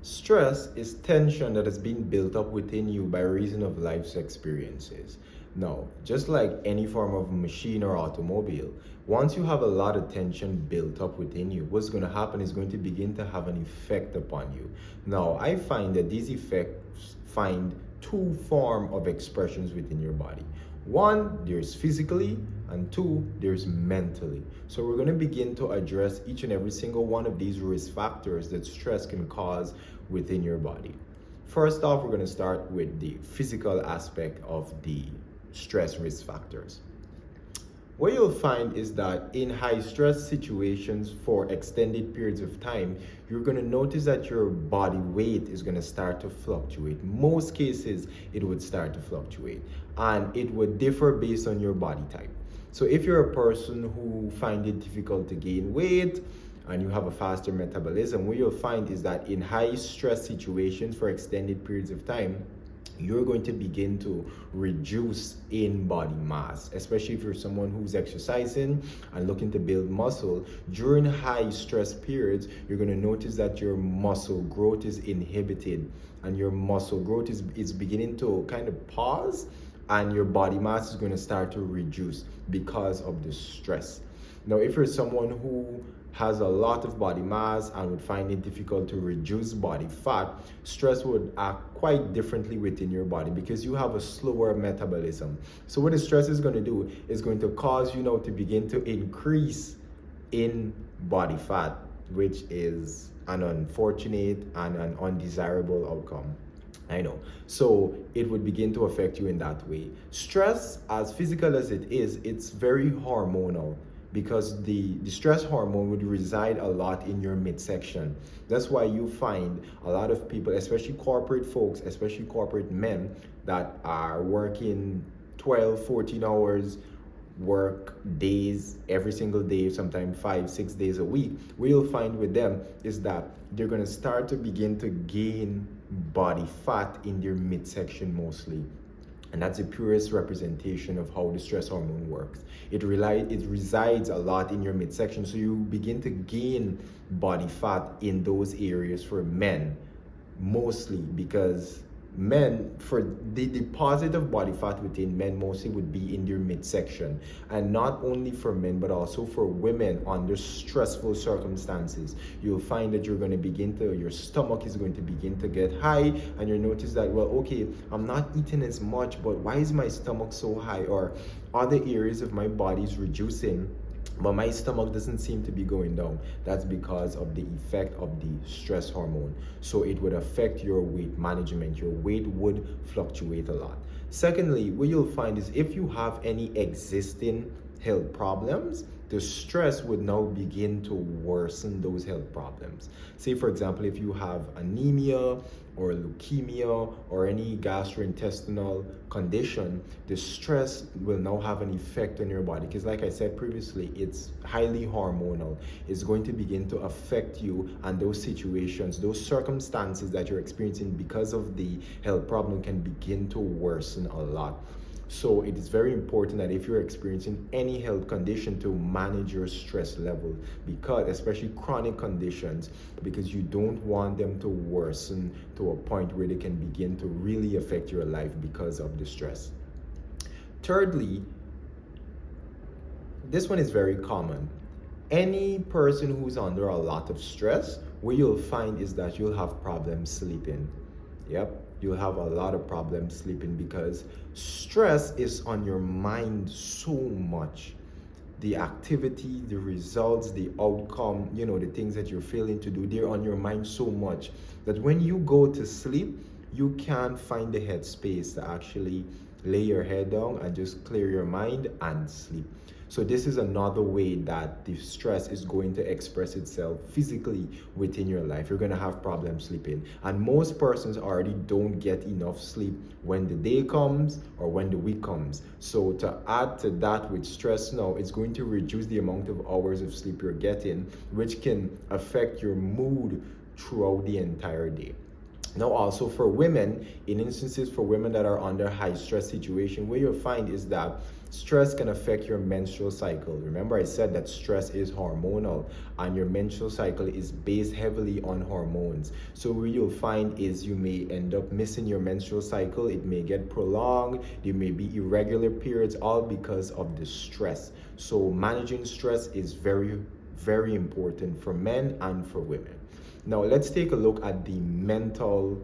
Stress is tension that has been built up within you by reason of life's experiences. Now, just like any form of machine or automobile, once you have a lot of tension built up within you, what's going to happen is going to begin to have an effect upon you. Now, I find that these effects find two form of expressions within your body. One, there's physically, and two, there's mentally. So we're going to begin to address each and every single one of these risk factors that stress can cause within your body. First off, we're going to start with the physical aspect of the stress risk factors. What you'll find is that in high stress situations for extended periods of time, you're going to notice that your body weight is going to start to fluctuate. Most cases, it would start to fluctuate, and it would differ based on your body type. So if you're a person who find it difficult to gain weight and you have a faster metabolism, what you'll find is that in high stress situations for extended periods of time, you're going to begin to reduce in body mass, especially if you're someone who's exercising and looking to build muscle. During high stress periods, you're going to notice that your muscle growth is inhibited and your muscle growth is beginning to kind of pause, and your body mass is going to start to reduce because of the stress. Now, if you're someone who has a lot of body mass and would find it difficult to reduce body fat, stress would act quite differently within your body because you have a slower metabolism. So what the stress is going to do is going to cause you now to begin to increase in body fat, which is an unfortunate and an undesirable outcome. I know. So it would begin to affect you in that way. Stress, as physical as it is, it's very hormonal, because the stress hormone would reside a lot in your midsection. That's why you find a lot of people, especially corporate folks, especially corporate men that are working 12, 14 hours work days every single day, sometimes 5-6 days a week. What you'll find with them is that they're going to start to begin to gain body fat in their midsection mostly. And that's the purest representation of how the stress hormone works. It resides a lot in your midsection, so you begin to gain body fat in those areas for men, mostly because men, for the deposit of body fat within men mostly would be in their midsection, and not only for men but also for women under stressful circumstances. You'll find that you're going to begin to, your stomach is going to begin to get high, and you'll notice that, well, okay, I'm not eating as much, but why is my stomach so high? Or other areas of my body is reducing, but my stomach doesn't seem to be going down. That's because of the effect of the stress hormone. So it would affect your weight management. Your weight would fluctuate a lot. Secondly, what you'll find is if you have any existing health problems, the stress would now begin to worsen those health problems. Say, for example, if you have anemia or leukemia or any gastrointestinal condition, the stress will now have an effect on your body because, like I said previously, it's highly hormonal. It's going to begin to affect you, and those situations, those circumstances that you're experiencing because of the health problem can begin to worsen a lot. So it is very important that if you're experiencing any health condition, to manage your stress level, because especially chronic conditions, because you don't want them to worsen to a point where they can begin to really affect your life because of the stress. Thirdly, this one is very common. Any person who's under a lot of stress, what you'll find is that you'll have problems sleeping. Yep, you'll have a lot of problems sleeping because stress is on your mind so much. The activity, the results, the outcome, the things that you're failing to do, they're on your mind so much that when you go to sleep, you can't find the headspace to actually lay your head down and just clear your mind and sleep. So this is another way that the stress is going to express itself physically within your life. You're going to have problems sleeping. And most persons already don't get enough sleep when the day comes or when the week comes. So to add to that with stress now, it's going to reduce the amount of hours of sleep you're getting, which can affect your mood throughout the entire day. Now, also for women, in instances for women that are under high stress situation, what you'll find is that stress can affect your menstrual cycle. Remember, I said that stress is hormonal, and your menstrual cycle is based heavily on hormones. So what you'll find is you may end up missing your menstrual cycle. It may get prolonged. There may be irregular periods, all because of the stress. So managing stress is very, very important for men and for women. Now, let's take a look at the mental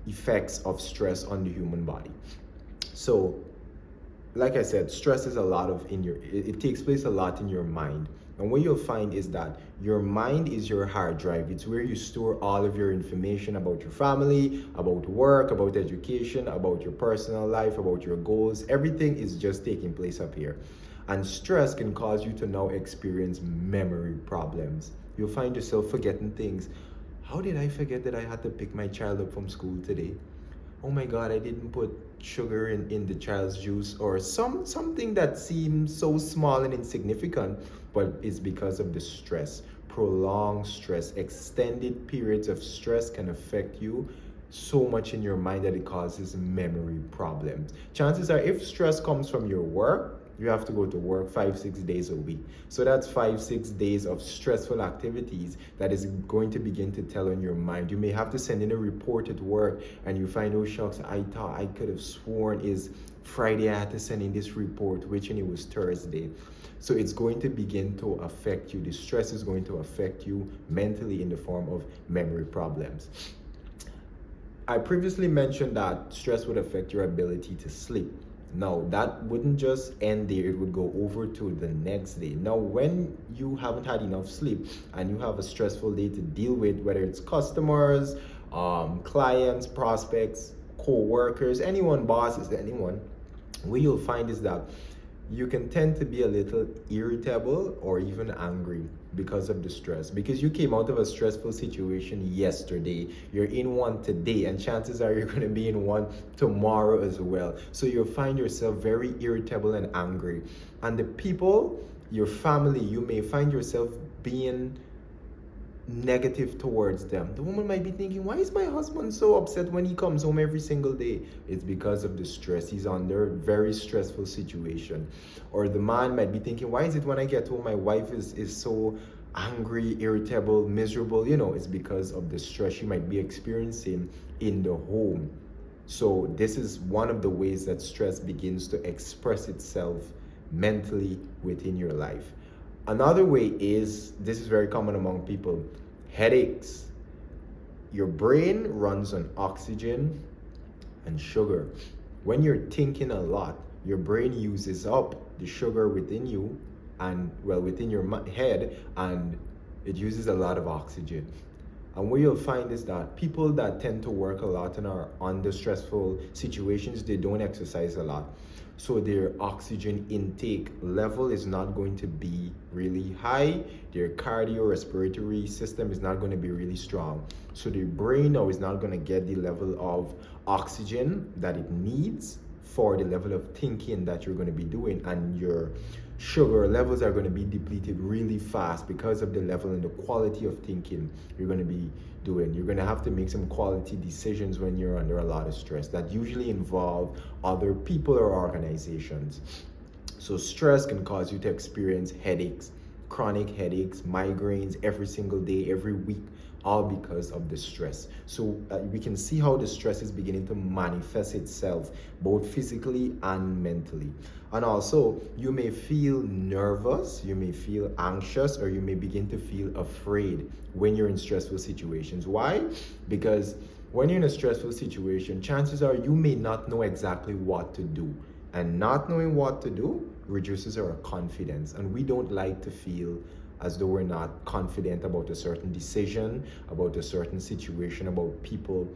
effects of stress on the human body. So, like I said, stress is a lot of it takes place a lot in your mind. And what you'll find is that your mind is your hard drive. It's where you store all of your information about your family, about work, about education, about your personal life, about your goals. Everything is just taking place up here. And stress can cause you to now experience memory problems. You'll find yourself forgetting things. How did I forget that I had to pick my child up from school today? Oh my God, I didn't put sugar in the child's juice, or something that seems so small and insignificant, but it's because of the stress. Prolonged stress, extended periods of stress can affect you so much in your mind that it causes memory problems. Chances are, if stress comes from your work, you have to go to work 5-6 days a week. So that's 5-6 days of stressful activities that is going to begin to tell on your mind. You may have to send in a report at work and you find, oh shucks, I thought I could have sworn is Friday I had to send in this report, which and it was Thursday. So it's going to begin to affect you. The stress is going to affect you mentally in the form of memory problems. I previously mentioned that stress would affect your ability to sleep. Now, that wouldn't just end there, it would go over to the next day. Now, when you haven't had enough sleep and you have a stressful day to deal with, whether it's customers, clients, prospects, co-workers, anyone, bosses, anyone, what you'll find is that you can tend to be a little irritable or even angry because of the stress, because you came out of a stressful situation yesterday, you're in one today, and chances are you're going to be in one tomorrow as well. So you'll find yourself very irritable and angry, and the people, your family, you may find yourself being negative towards them. The woman might be thinking, why is my husband so upset when he comes home every single day? It's because of the stress. He's under a very stressful situation. Or the man might be thinking, why is it when I get home my wife is so angry, irritable, miserable? It's because of the stress you might be experiencing in the home. So this is one of the ways that stress begins to express itself mentally within your life. Another way is, this is very common among people, headaches. Your brain runs on oxygen and sugar. When you're thinking a lot, your brain uses up the sugar within you and, within your head, and it uses a lot of oxygen. And what you'll find is that people that tend to work a lot and are under stressful situations, they don't exercise a lot. So their oxygen intake level is not going to be really high. Their cardiorespiratory system is not going to be really strong. So their brain now is not going to get the level of oxygen that it needs for the level of thinking that you're going to be doing, and your sugar levels are going to be depleted really fast because of the level and the quality of thinking you're going to be doing. You're going to have to make some quality decisions when you're under a lot of stress that usually involve other people or organizations. So stress can cause you to experience headaches, chronic headaches, migraines every single day, every week, all because of the stress. So we can see how the stress is beginning to manifest itself both physically and mentally. And also, you may feel nervous, you may feel anxious, or you may begin to feel afraid when you're in stressful situations. Why? Because when you're in a stressful situation, chances are you may not know exactly what to do. And not knowing what to do reduces our confidence. And we don't like to feel as though we're not confident about a certain decision, about a certain situation, about people,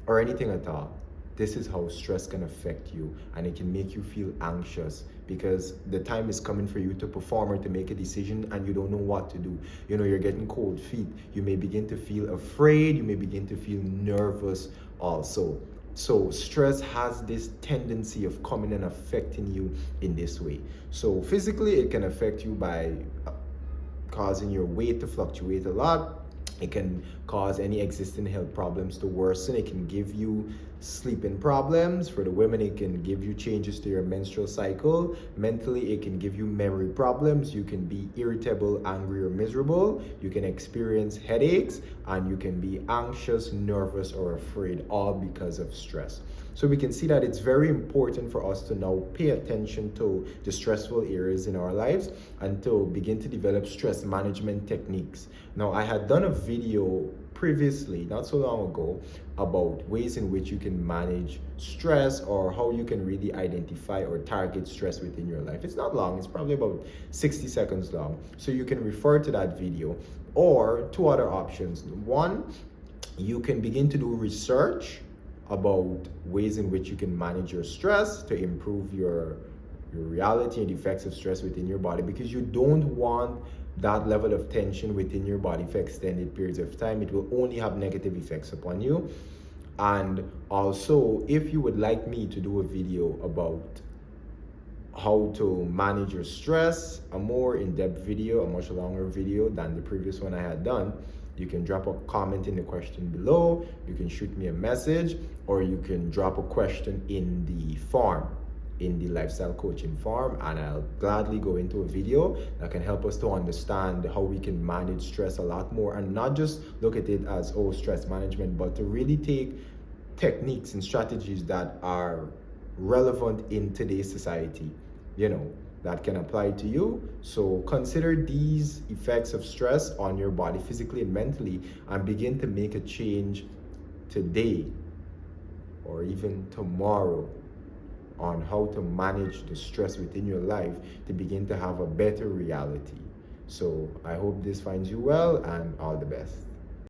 or anything at all. This is how stress can affect you, and it can make you feel anxious because the time is coming for you to perform or to make a decision and you don't know what to do. You're getting cold feet. You may begin to feel afraid. You may begin to feel nervous also. So stress has this tendency of coming and affecting you in this way. So physically, it can affect you by causing your weight to fluctuate a lot. It can cause any existing health problems to worsen. It can give you sleeping problems. For the women, it can give you changes to your menstrual cycle. Mentally, it can give you memory problems. You can be irritable, angry, or miserable. You can experience headaches, and you can be anxious, nervous, or afraid, all because of stress. So we can see that it's very important for us to now pay attention to the stressful areas in our lives and to begin to develop stress management techniques. Now, I had done a video previously, not so long ago, about ways in which you can manage stress or how you can really identify or target stress within your life. It's not long, it's probably about 60 seconds long. So you can refer to that video, or two other options. One, you can begin to do research about ways in which you can manage your stress to improve your reality and effects of stress within your body, because you don't want that level of tension within your body for extended periods of time. It will only have negative effects upon you. And also, if you would like me to do a video about how to manage your stress, a more in-depth video, a much longer video than the previous one I had done, you can drop a comment in the question below, you can shoot me a message, or you can drop a question in the form, in the lifestyle coaching form, and I'll gladly go into a video that can help us to understand how we can manage stress a lot more, and not just look at it as, oh, stress management, but to really take techniques and strategies that are relevant in today's society, that can apply to you. So consider these effects of stress on your body physically and mentally, and begin to make a change today or even tomorrow on how to manage the stress within your life to begin to have a better reality. So I hope this finds you well, and all the best.